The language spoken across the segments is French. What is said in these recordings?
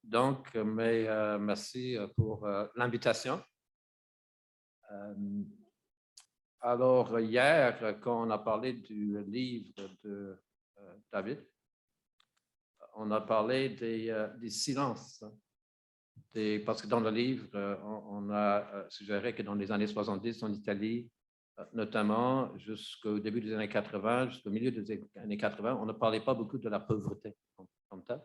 Donc, merci pour l'invitation. Alors, hier, quand on a parlé du livre de David, on a parlé des silences. Parce que dans le livre, on a suggéré que dans les années 70, en Italie, notamment jusqu'au début des années 80, jusqu'au milieu des années 80, on ne parlait pas beaucoup de la pauvreté comme telle.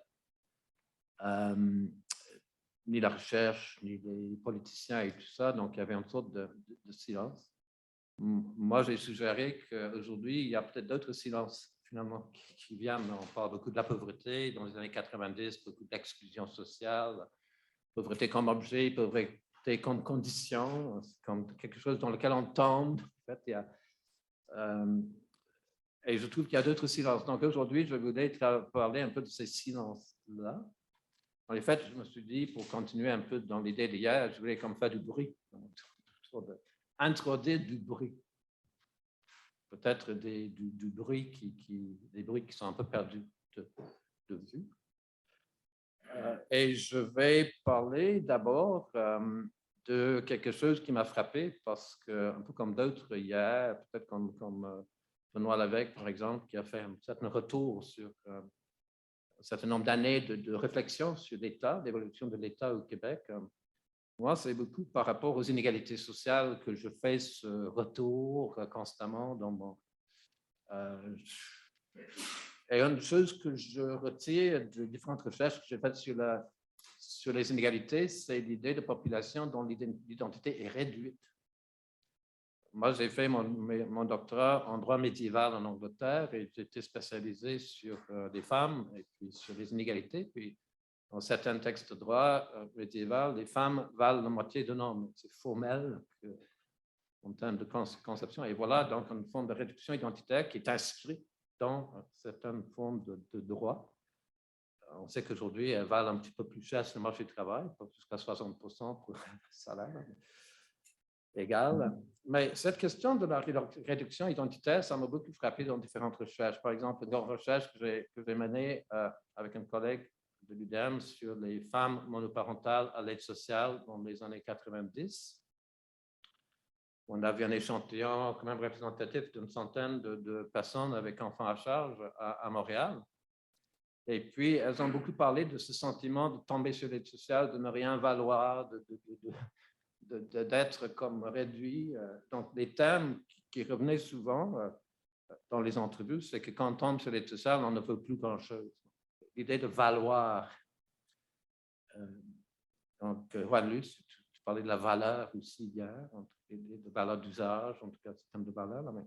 Ni la recherche, ni les politiciens et tout ça, donc il y avait une sorte de silence. Moi, j'ai suggéré qu'aujourd'hui, il y a peut-être d'autres silences, finalement, qui viennent. On parle beaucoup de la pauvreté dans les années 90, beaucoup d'exclusion sociale, pauvreté comme objet, pauvreté comme condition, comme quelque chose dans lequel on tombe. En fait, et je trouve qu'il y a d'autres silences. Donc aujourd'hui, je voulais parler un peu de ces silences-là. En fait, je me suis dit, pour continuer un peu dans l'idée d'hier, je voulais comme faire du bruit, introduire du bruit. Peut-être du bruit des bruits qui sont un peu perdus de vue. Et je vais parler d'abord de quelque chose qui m'a frappé, parce que, un peu comme d'autres hier, peut-être comme Benoît Lévesque, par exemple, qui a fait un certain retour sur un certain nombre d'années de réflexion sur l'État, l'évolution de l'État au Québec. Moi, c'est beaucoup par rapport aux inégalités sociales que je fais ce retour constamment dans mon... et une chose que je retire de différentes recherches que j'ai faites sur les inégalités, c'est l'idée de population dont l'identité est réduite. Moi, j'ai fait mon doctorat en droit médiéval en Angleterre et j'étais spécialisé sur les femmes et puis sur les inégalités. Puis, dans certains textes de droit médiéval, les femmes valent la moitié d'un homme. C'est formel en termes de conception. Et voilà donc une forme de réduction identitaire qui est inscrite dans certaines formes de droit. On sait qu'aujourd'hui, elles valent un petit peu plus cher sur le marché du travail, jusqu'à 60% pour un salaire égal. Mais cette question de la réduction identitaire, ça m'a beaucoup frappé dans différentes recherches. Par exemple, une recherche que j'ai menée avec un collègue de l'UDM sur les femmes monoparentales à l'aide sociale dans les années 90. On avait un échantillon quand même représentatif d'une centaine de personnes avec enfants à charge à Montréal. Et puis, elles ont beaucoup parlé de ce sentiment de tomber sur l'aide sociale, de ne rien valoir, d'être comme réduit. Donc, les thèmes qui revenaient souvent dans les entrevues, c'est que quand on tombe sur l'aide sociale, on ne veut plus grand-chose. L'idée de valoir. Donc, Juan-Luc, tu parlais de la valeur aussi hier, de valeur d'usage, en tout cas, ce thème de valeur. Là, mais,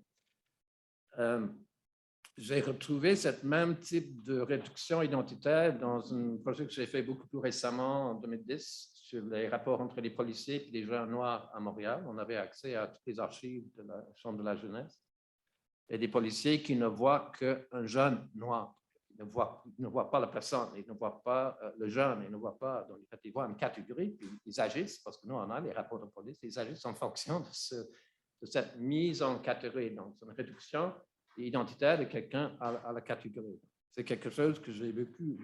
j'ai retrouvé ce même type de réduction identitaire dans un projet que j'ai fait beaucoup plus récemment, en 2010, sur les rapports entre les policiers et les jeunes noirs à Montréal. On avait accès à toutes les archives de la Chambre de la jeunesse. Et des policiers qui ne voient qu'un jeune noir. Ils ne voient pas la personne, ils ne voient pas le jeune, ils ne voient pas, donc ils voient une catégorie, puis ils agissent, parce que nous, on a les rapports de police, ils agissent en fonction de cette mise en catégorie. Donc, c'est une réduction identitaire de quelqu'un à la catégorie. C'est quelque chose que j'ai vu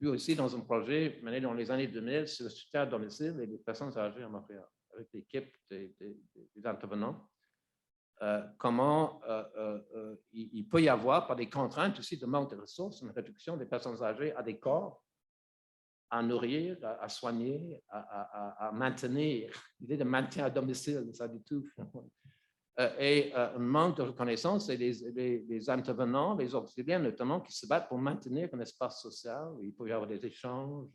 aussi dans un projet mené dans les années 2000 sur le soutien à domicile et des personnes âgées à Montréal, avec l'équipe des intervenants. Comment il peut y avoir, par des contraintes aussi de manque de ressources, une réduction des personnes âgées à des corps à nourrir, à soigner, à maintenir. L'idée de maintien à domicile, ça du tout. Et un manque de reconnaissance, et les intervenants, les auxiliaires notamment, qui se battent pour maintenir un espace social où il peut y avoir des échanges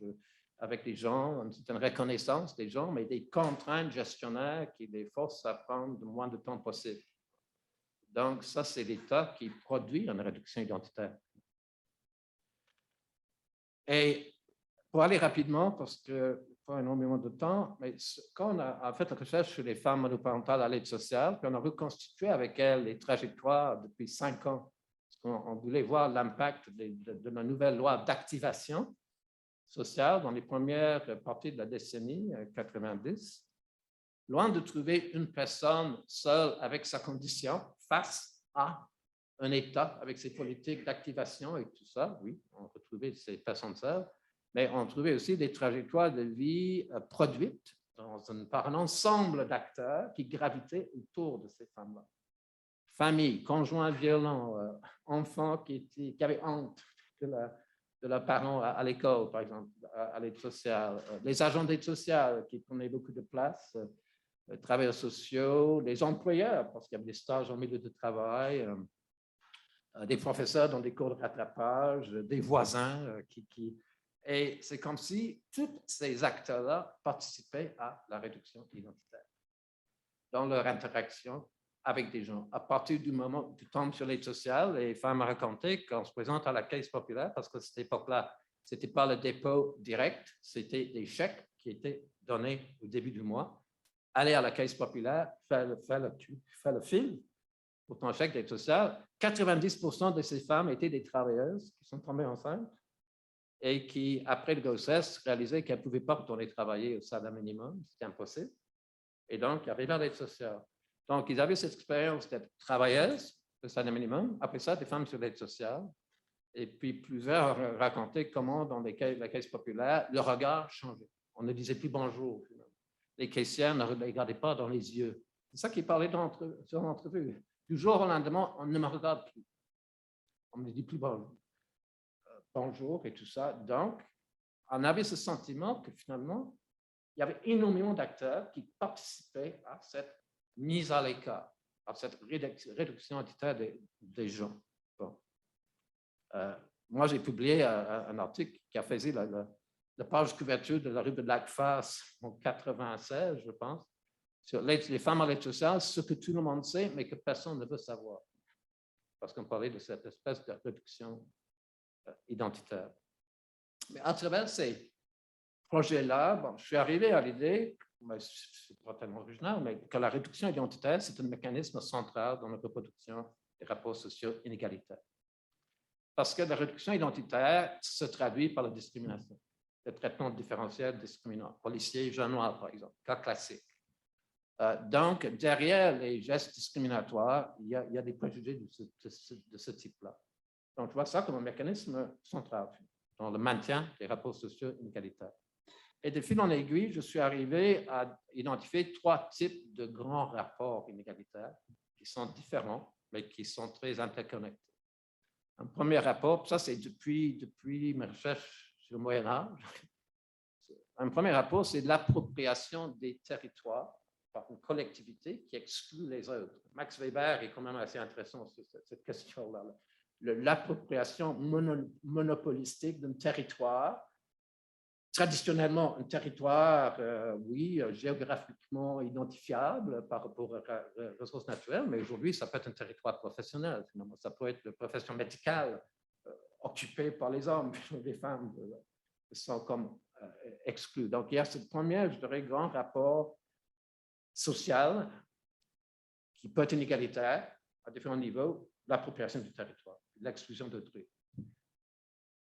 avec les gens, une certaine reconnaissance des gens, mais des contraintes gestionnaires qui les forcent à prendre le moins de temps possible. Donc, ça, c'est l'État qui produit une réduction identitaire. Et pour aller rapidement, parce que pas énormément de temps, mais quand on a fait la recherche sur les femmes monoparentales à l'aide sociale, puis on a reconstitué avec elles les trajectoires depuis 5 ans, parce qu'on voulait voir l'impact de la nouvelle loi d'activation sociale dans les premières parties de la décennie 90. Loin de trouver une personne seule avec sa condition face à un État avec ses politiques d'activation et tout ça, oui, on retrouvait ces personnes seules, mais on trouvait aussi des trajectoires de vie produites par un ensemble d'acteurs qui gravitaient autour de ces femmes-là. Famille, conjoints violents, enfants qui avaient honte de leurs parents à l'école, par exemple, à l'aide sociale, les agents d'aide sociale qui prenaient beaucoup de place, les travailleurs sociaux, les employeurs, parce qu'il y avait des stages en milieu de travail, des professeurs dans des cours de rattrapage, des voisins Et c'est comme si tous ces acteurs-là participaient à la réduction identitaire dans leur interaction avec des gens. À partir du moment où tu tombes sur l'aide sociale, les femmes racontaient qu'on se présente à la caisse populaire, parce que à cette époque-là, ce n'était pas le dépôt direct, c'était des chèques qui étaient donnés au début du mois. Aller à la caisse populaire, faire le fil pour ton chèque d'aide sociale. 90% de ces femmes étaient des travailleuses qui sont tombées enceintes et qui, après la grossesse, réalisaient qu'elles ne pouvaient pas retourner travailler au salaire minimum, c'était impossible. Et donc, arrivaient à l'aide sociale. Donc, ils avaient cette expérience d'être travailleuses, le salaire minimum. Après ça, des femmes sur l'aide sociale. Et puis, plusieurs racontaient comment, dans la caisse populaire, le regard changeait. On ne disait plus bonjour. Les caissières ne regardaient pas dans les yeux. C'est ça qu'ils parlaient sur l'entrevue. Du jour au lendemain, on ne me regarde plus. On ne me dit plus bonjour et tout ça. Donc, on avait ce sentiment que finalement, il y avait énormément d'acteurs qui participaient à cette mise à l'écart, à cette réduction identitaire des gens. Bon. Moi, j'ai publié un article qui a fait la page couverture de la rue de Lac-Face en 1996, je pense, sur les femmes à l'aide sociale, ce que tout le monde sait, mais que personne ne veut savoir. Parce qu'on parlait de cette espèce de réduction identitaire. Mais à travers ces projets-là, bon, je suis arrivé à l'idée, c'est pas tellement original, mais que la réduction identitaire, c'est un mécanisme central dans la reproduction des rapports sociaux inégalitaires. Parce que la réduction identitaire se traduit par la discrimination, le traitement différentiel discriminant, policier, jeune noir, par exemple, cas classique. Donc, derrière les gestes discriminatoires, il y a des préjugés de ce type-là. Donc, je vois ça comme un mécanisme central dans le maintien des rapports sociaux inégalitaires. Et de fil en aiguille, je suis arrivé à identifier 3 types de grands rapports inégalitaires qui sont différents, mais qui sont très interconnectés. Un premier rapport, ça c'est depuis mes recherches sur le Moyen-Âge. Un premier rapport, c'est l'appropriation des territoires par une collectivité qui exclut les autres. Max Weber est quand même assez intéressant sur cette question-là. L'appropriation monopolistique d'un territoire, traditionnellement un territoire, géographiquement identifiable par rapport aux ressources naturelles, mais aujourd'hui, ça peut être un territoire professionnel, finalement. Ça peut être une profession médicale occupée par les hommes, les femmes sont comme exclus. Donc, il y a ce premier, je dirais, grand rapport social qui peut être inégalitaire à différents niveaux, l'appropriation du territoire, l'exclusion d'autrui.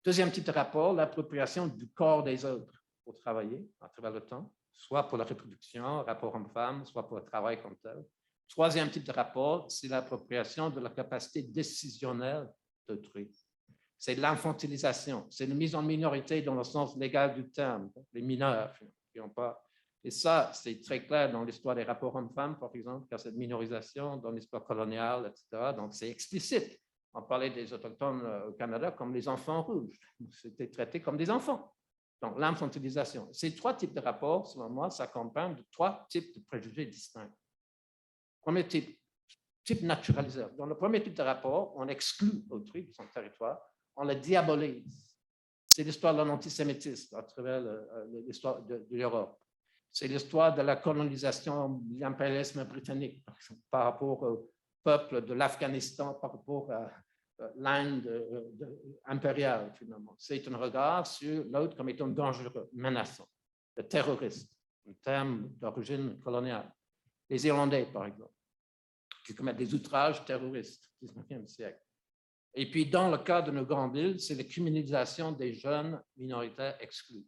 Deuxième type de rapport, l'appropriation du corps des autres pour travailler à travers le temps, soit pour la reproduction, rapport homme-femme, soit pour le travail comme tel. Troisième type de rapport, c'est l'appropriation de la capacité décisionnelle d'autrui. C'est l'infantilisation, c'est la mise en minorité dans le sens légal du terme, les mineurs qui n'ont pas. Et ça, c'est très clair dans l'histoire des rapports hommes-femmes, par exemple, car cette minorisation dans l'histoire coloniale, etc. Donc, c'est explicite. On parlait des autochtones au Canada comme les enfants rouges. C'était traité comme des enfants. Donc, l'infantilisation. Ces 3 types de rapports, selon moi, s'accompagnent de 3 types de préjugés distincts. Premier type naturaliseur. Dans le premier type de rapport, on exclut autrui de son territoire, on le diabolise. C'est l'histoire de l'antisémitisme à travers l'histoire de l'Europe. C'est l'histoire de la colonisation, de l'impérialisme britannique par rapport au peuple de l'Afghanistan, par rapport à l'Inde impériale, finalement. C'est un regard sur l'autre comme étant dangereux, menaçant. Le terroriste, un terme d'origine coloniale. Les Irlandais, par exemple, qui commettent des outrages terroristes au 19e siècle. Et puis, dans le cas de nos grandes villes, c'est la criminalisation des jeunes minoritaires exclus,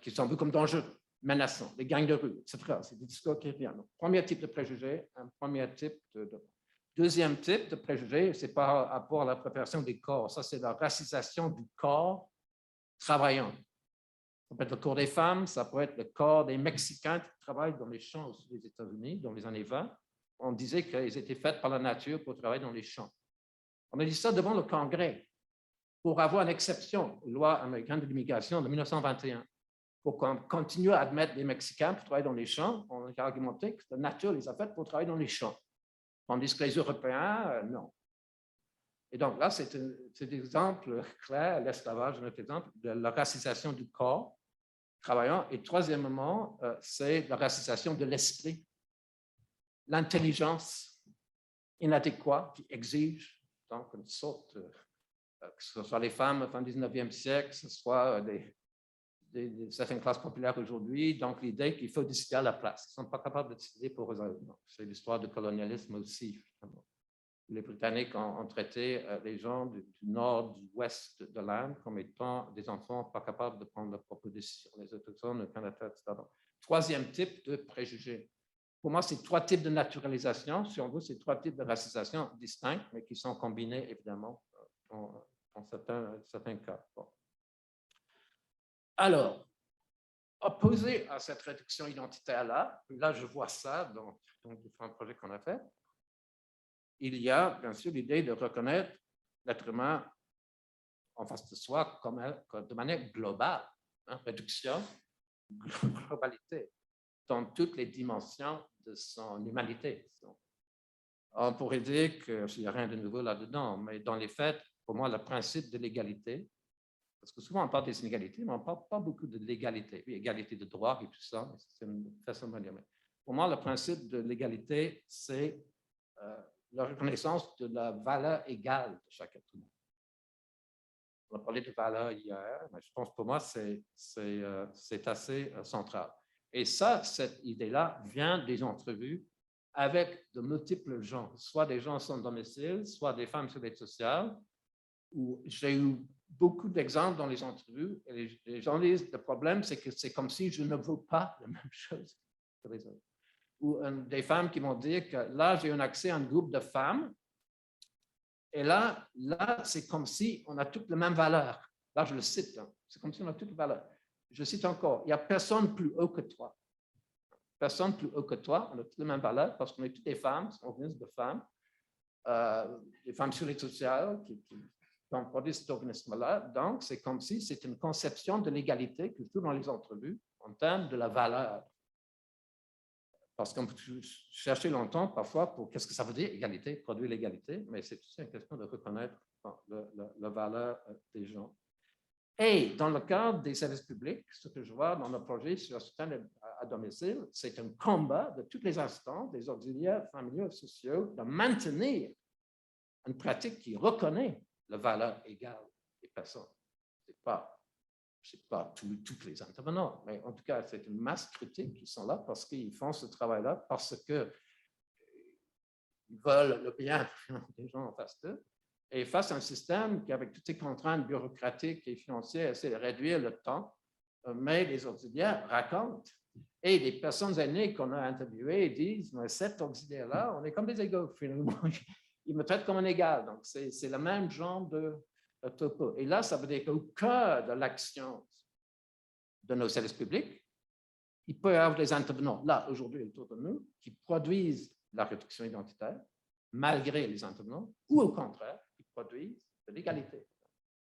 qui sont vus comme dangereux, menaçants, les gangs de rue, etc. C'est des discours qui reviennent. Donc, premier type de préjugé, un premier type de... Deuxième type de préjugé, c'est par rapport à l'appropriation des corps. Ça, c'est la racisation du corps travaillant. Ça peut être le corps des femmes, ça peut être le corps des Mexicains qui travaillent dans les champs aux États-Unis dans les années 20. On disait qu'ils étaient faits par la nature pour travailler dans les champs. On a dit ça devant le Congrès pour avoir une exception aux lois américaines de l'immigration de 1921. Pour qu'on continue à admettre les Mexicains pour travailler dans les champs, on a argumenté que la nature les a faits pour travailler dans les champs. Tandis que les Européens, non. Et donc là, c'est un exemple clair, l'esclavage, un autre exemple de la racisation du corps travaillant. Et troisièmement, c'est la racisation de l'esprit, l'intelligence inadéquate qui exige donc une sorte, que ce soit les femmes fin du 19e siècle, que ce soit certaines classes populaires aujourd'hui, donc l'idée qu'il faut décider à la place. Ils ne sont pas capables de décider pour eux. C'est l'histoire du colonialisme aussi. Finalement. Les Britanniques ont traité les gens du nord, du ouest de l'Inde comme étant des enfants pas capables de prendre leurs propres décisions. Les autochtones, le Canada, etc. Troisième type de préjugés. Pour moi, c'est trois types de naturalisation. Si on veut, c'est trois types de racisation distincts, mais qui sont combinés, évidemment, dans certains cas. Bon. Alors, opposé à cette réduction identitaire-là, là, je vois ça dans différents projets qu'on a faits, il y a bien sûr l'idée de reconnaître l'être humain en face de soi comme de manière globale, réduction, globalité, dans toutes les dimensions de son humanité. On pourrait dire qu'il n'y a rien de nouveau là-dedans, mais dans les faits, pour moi, le principe de l'égalité, parce que souvent on parle des inégalités, mais on ne parle pas beaucoup de l'égalité. Oui, égalité de droit et tout ça, c'est une façon de dire. Mais pour moi, le principe de l'égalité, c'est la reconnaissance de la valeur égale de chaque être humain. On a parlé de valeur hier, mais je pense pour moi, c'est assez central. Et ça, cette idée-là vient des entrevues avec de multiples gens, soit des gens sans domicile, soit des femmes sur l'aide sociale, où j'ai eu beaucoup d'exemples dans les entrevues, et les gens disent, le problème, c'est que c'est comme si je ne veux pas la même chose que les autres. Ou des femmes qui m'ont dit que là, j'ai un accès à un groupe de femmes, et là c'est comme si on a toutes les mêmes valeurs. Là, je le cite, hein. C'est comme si on a toutes les valeurs. Je cite encore, il n'y a personne plus haut que toi. Personne plus haut que toi, on a toutes les mêmes valeurs parce qu'on est toutes des femmes, on vient de femmes, des femmes sur les sociales qui ont produit cet organisme-là. Donc, c'est comme si c'est une conception de l'égalité que je trouve dans les entrevues en termes de la valeur. Parce qu'on peut chercher longtemps, parfois, pour qu'est-ce que ça veut dire, égalité, produire l'égalité, mais c'est aussi une question de reconnaître la valeur des gens. Et dans le cadre des services publics, ce que je vois dans le projet sur le soutien à domicile, c'est un combat de tous les instants, des auxiliaires familiaux et sociaux, de maintenir une pratique qui reconnaît la valeur égale des personnes. Ce n'est pas tous les intervenants, mais en tout cas, c'est une masse critique qui sont là parce qu'ils font ce travail-là, parce qu'ils veulent le bien des gens en face d'eux. Et face à un système qui, avec toutes ces contraintes bureaucratiques et financières, essaie de réduire le temps, mais les auxiliaires racontent. Et les personnes aînées qu'on a interviewées disent, mais cet auxiliaire-là, on est comme des égaux, finalement. Ils me traitent comme un égal. Donc, c'est le même genre de topo. Et là, ça veut dire qu'au cœur de l'action de nos services publics, il peut y avoir des intervenants, là, aujourd'hui, autour de nous, qui produisent la réduction identitaire, malgré les intervenants, ou au contraire, qui produisent de l'égalité.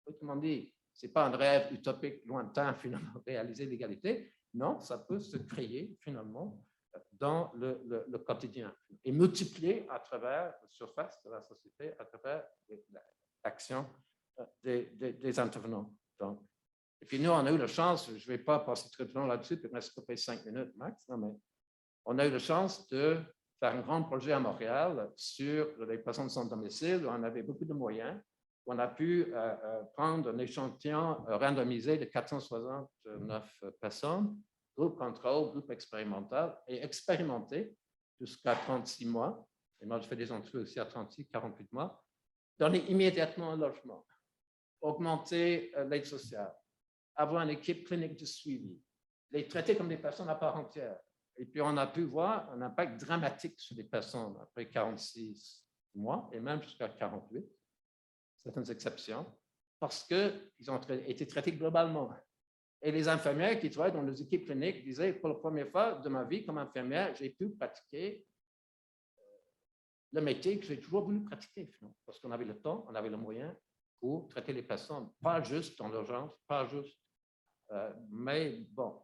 Autrement dit, ce n'est pas un rêve utopique lointain, finalement, réaliser l'égalité. Non, ça peut se créer, finalement, dans le quotidien et multiplier à travers la surface de la société, à travers l'action des intervenants. Donc, et puis nous, on a eu la chance, je ne vais pas passer très longtemps là-dessus, puis il me reste 5 minutes max, non, mais on a eu la chance de faire un grand projet à Montréal sur les personnes sans domicile, où on avait beaucoup de moyens. On a pu prendre un échantillon randomisé de 469 personnes, groupe contrôle, groupe expérimental, et expérimenter jusqu'à 36 mois. Et moi, je fais des entrevues aussi à 36, 48 mois. Donner immédiatement un logement, augmenter l'aide sociale, avoir une équipe clinique de suivi, les traiter comme des personnes à part entière. Et puis, on a pu voir un impact dramatique sur les personnes après 46 mois et même jusqu'à 48, certaines exceptions. parce qu'ils ont été traités globalement. Et les infirmières qui travaillent dans les équipes cliniques disaient, pour la première fois de ma vie comme infirmière, j'ai pu pratiquer le métier que j'ai toujours voulu pratiquer, parce qu'on avait le temps, on avait le moyen pour traiter les personnes, pas juste dans l'urgence, pas juste. Mais bon,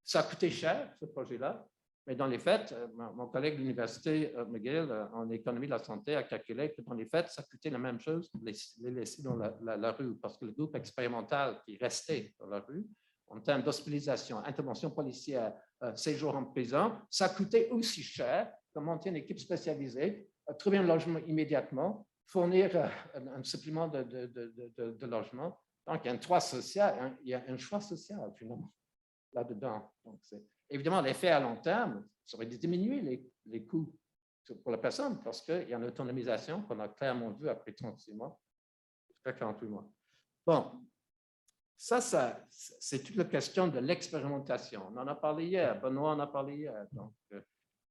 ça a coûté cher, ce projet-là, mais dans les faits, mon collègue de l'université McGill en économie de la santé a calculé que dans les faits, ça coûtait la même chose de les laisser dans la rue, parce que le groupe expérimental qui restait dans la rue, en termes d'hospitalisation, intervention policière, séjour en prison, ça coûtait aussi cher que monter une équipe spécialisée, trouver un logement immédiatement, fournir un supplément de logement. Donc, il y a un choix social, finalement, là-dedans. Donc, évidemment, l'effet à long terme serait de diminuer les coûts pour la personne, parce qu'il y a une autonomisation qu'on a clairement vu après 36 mois, jusqu'à 48 mois. Bon, ça c'est toute la question de l'expérimentation. On en a parlé hier, Benoît en a parlé hier, donc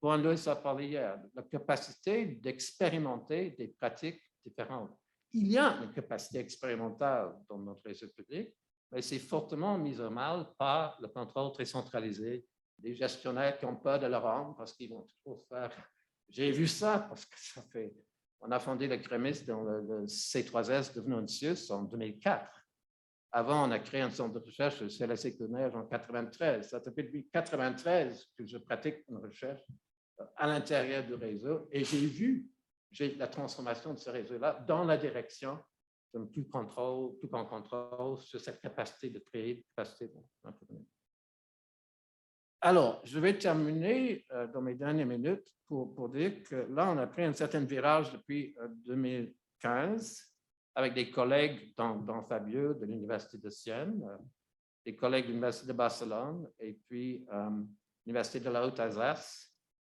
Juan-Louis a parlé hier, la capacité d'expérimenter des pratiques différentes. Il y a une capacité expérimentale dans notre réseau public, mais c'est fortement mis au mal par le contrôle très centralisé des gestionnaires qui ont peur de leur âme parce qu'ils vont trop faire. J'ai vu ça parce que ça fait. On a fondé le CREMIS dans le C3S de Venantius en 2004. Avant, on a créé un centre de recherche, le CLSC Connège, en 1993. Ça fait depuis 1993 que je pratique une recherche à l'intérieur du réseau et j'ai vu la transformation de ce réseau-là dans la direction de plus grand contrôle sur cette capacité de créer, capacité d'entretenir. Alors, je vais terminer dans mes dernières minutes pour dire que là, on a pris un certain virage depuis 2015 avec des collègues dans Fabieux de l'Université de Sienne, des collègues de l'Université de Barcelone et puis l'Université de la Haute-Alsace,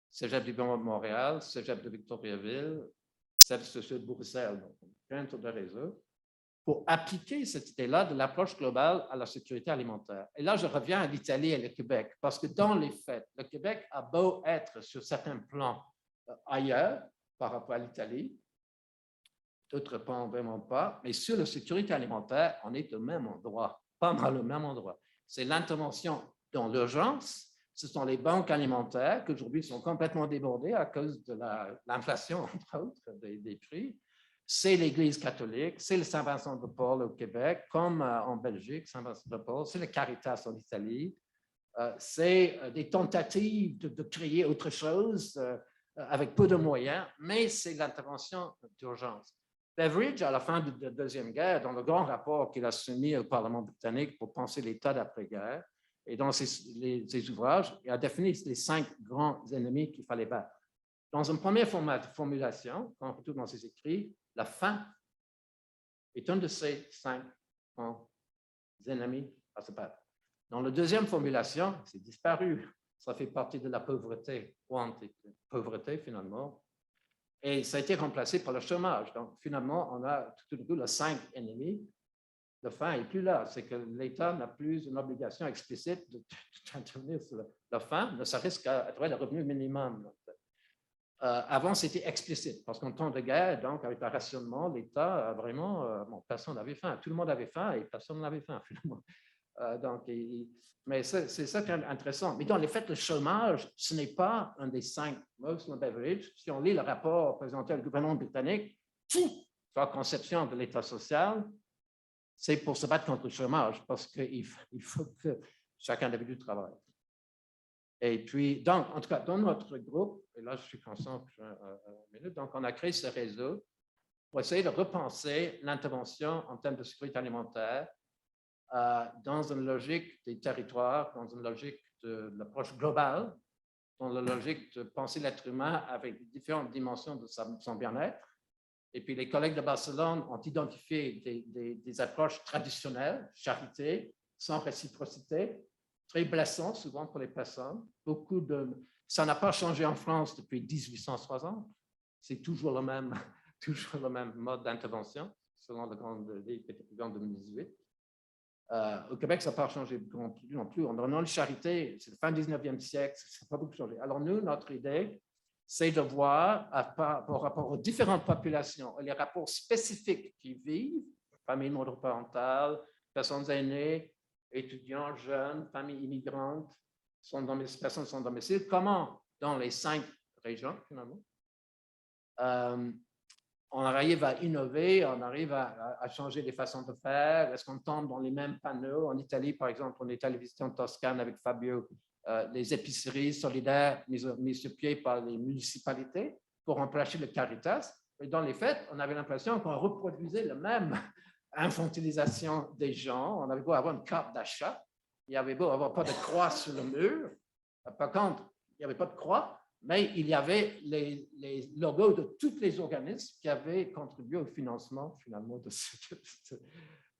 Cégep du Grand Montréal, Cégep de Victoriaville, Cégep de Bruxelles, donc un tour de réseau, pour appliquer cette idée-là de l'approche globale à la sécurité alimentaire. Et là, je reviens à l'Italie et le Québec, parce que dans les faits, le Québec a beau être sur certains plans ailleurs par rapport à l'Italie, d'autres plans vraiment pas, mais sur la sécurité alimentaire, on est au même endroit, pas mal au même endroit. C'est l'intervention dans l'urgence. Ce sont les banques alimentaires qui aujourd'hui sont complètement débordées à cause de l'inflation, entre autres, des prix. C'est l'Église catholique, c'est le Saint-Vincent de Paul au Québec, comme en Belgique, Saint-Vincent de Paul, c'est le Caritas en Italie. C'est des tentatives de créer autre chose avec peu de moyens, mais c'est l'intervention d'urgence. Beveridge, à la fin de la Deuxième Guerre, dans le grand rapport qu'il a soumis au Parlement britannique pour penser l'État d'après-guerre, et dans ses ouvrages, il a défini les 5 grands ennemis qu'il fallait battre. Dans une première formulation, quand on retrouve dans ses écrits, la faim est un de ces 5 grands ennemis à se battre. Dans la deuxième formulation, c'est disparu. Ça fait partie de la pauvreté, pauvreté finalement. Et ça a été remplacé par le chômage. Donc finalement, on a tout d'un coup les 5 ennemis. La faim n'est plus là. C'est que l'État n'a plus une obligation explicite d'intervenir sur la faim, ne serait-ce qu'à travers le revenu minimum. Avant, c'était explicite, parce qu'en temps de guerre, donc, avec le rationnement, l'État, vraiment, personne n'avait faim. Tout le monde avait faim et personne n'avait faim, finalement. Mais c'est ça qui est intéressant. Mais dans les faits, le chômage, ce n'est pas un des 5 Muslim Beveridge. Si on lit le rapport présenté au gouvernement britannique, toute la conception de l'État social, c'est pour se battre contre le chômage, parce qu'il faut que chaque individu travaille. Et puis, donc, en tout cas, dans notre groupe, et là, je suis conscient que une minute, donc, on a créé ce réseau pour essayer de repenser l'intervention en termes de sécurité alimentaire dans une logique des territoires, dans une logique de l'approche globale, dans la logique de penser l'être humain avec différentes dimensions de son bien-être. Et puis, les collègues de Barcelone ont identifié des approches traditionnelles, charité, sans réciprocité, très blessant souvent pour les personnes. Ça n'a pas changé en France depuis 1860. C'est toujours le même mode d'intervention, selon le Grand Livre de 2018. Au Québec, ça n'a pas changé non plus. On a une charité, c'est la fin du 19e siècle, ça n'a pas beaucoup changé. Alors nous, notre idée, c'est de voir par rapport aux différentes populations, les rapports spécifiques qui vivent familles monoparentales, personnes aînées, étudiants, jeunes, familles immigrantes, personnes sans domicile. Comment, dans les 5 régions, finalement, on arrive à innover, on arrive à changer les façons de faire. Est-ce qu'on tombe dans les mêmes panneaux? En Italie, par exemple, on est allé visiter en Toscane avec Fabio les épiceries solidaires mises sur pied par les municipalités pour remplacer le Caritas. Et dans les faits, on avait l'impression qu'on reproduisait la même infantilisation des gens. On avait beau avoir une carte d'achat, il n'y avait beau avoir pas de croix sur le mur. Par contre, il n'y avait pas de croix, mais il y avait les logos de tous les organismes qui avaient contribué au financement, finalement, de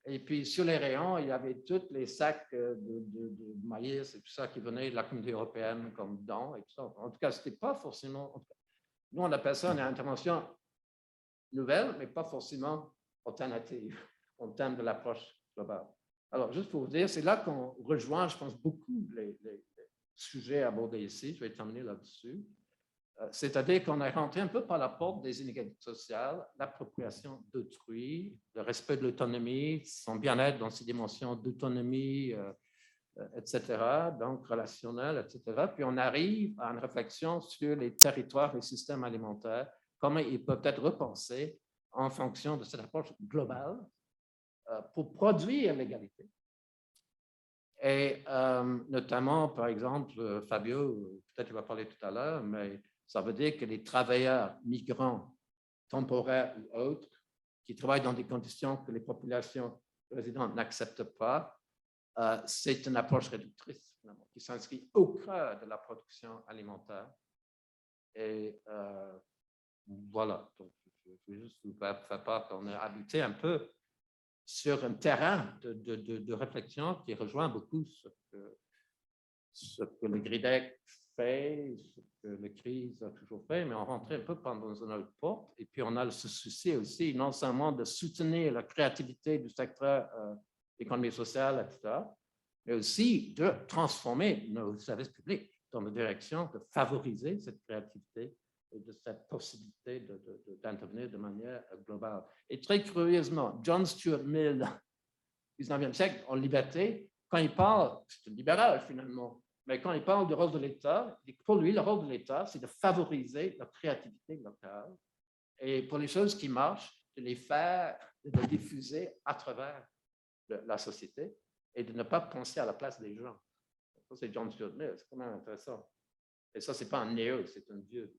Et puis, sur les rayons, il y avait tous les sacs de maïs et tout ça qui venaient de la communauté européenne comme dons et tout ça. En tout cas, ce n'était pas forcément... Nous, on appelle ça une intervention nouvelle, mais pas forcément alternative en termes de l'approche globale. Alors, juste pour vous dire, c'est là qu'on rejoint, je pense, beaucoup les sujets abordés ici. Je vais terminer là-dessus. C'est-à-dire qu'on est rentré un peu par la porte des inégalités sociales, l'appropriation d'autrui, le respect de l'autonomie, son bien-être dans ses dimensions d'autonomie, etc., donc relationnel, etc. Puis on arrive à une réflexion sur les territoires et systèmes alimentaires, comment ils peuvent être repensés en fonction de cette approche globale pour produire l'égalité. Et notamment, par exemple, Fabio, peut-être il va parler tout à l'heure, mais ça veut dire que les travailleurs migrants temporaires ou autres qui travaillent dans des conditions que les populations résidentes n'acceptent pas, c'est une approche réductrice qui s'inscrit au cœur de la production alimentaire. Et voilà, donc je veux juste vous faire part qu'on est habité un peu sur un terrain de réflexion qui rejoint beaucoup ce que le GRIDEC fait, ce que le CRISE a toujours fait, mais on rentrait un peu dans une autre porte. Et puis, on a ce souci aussi, non seulement de soutenir la créativité du secteur économie sociale, etc., mais aussi de transformer nos services publics dans la direction de favoriser cette créativité et de cette possibilité d'intervenir de manière globale. Et très curieusement, John Stuart Mill, 19e siècle, en liberté, quand il parle, c'est un libéral finalement, mais quand il parle du rôle de l'État, pour lui, le rôle de l'État, c'est de favoriser la créativité locale et pour les choses qui marchent, de les faire, de les diffuser à travers la société et de ne pas penser à la place des gens. Ça, c'est John Stuart Mill, c'est quand même intéressant. Et ça, ce n'est pas un néo, c'est un vieux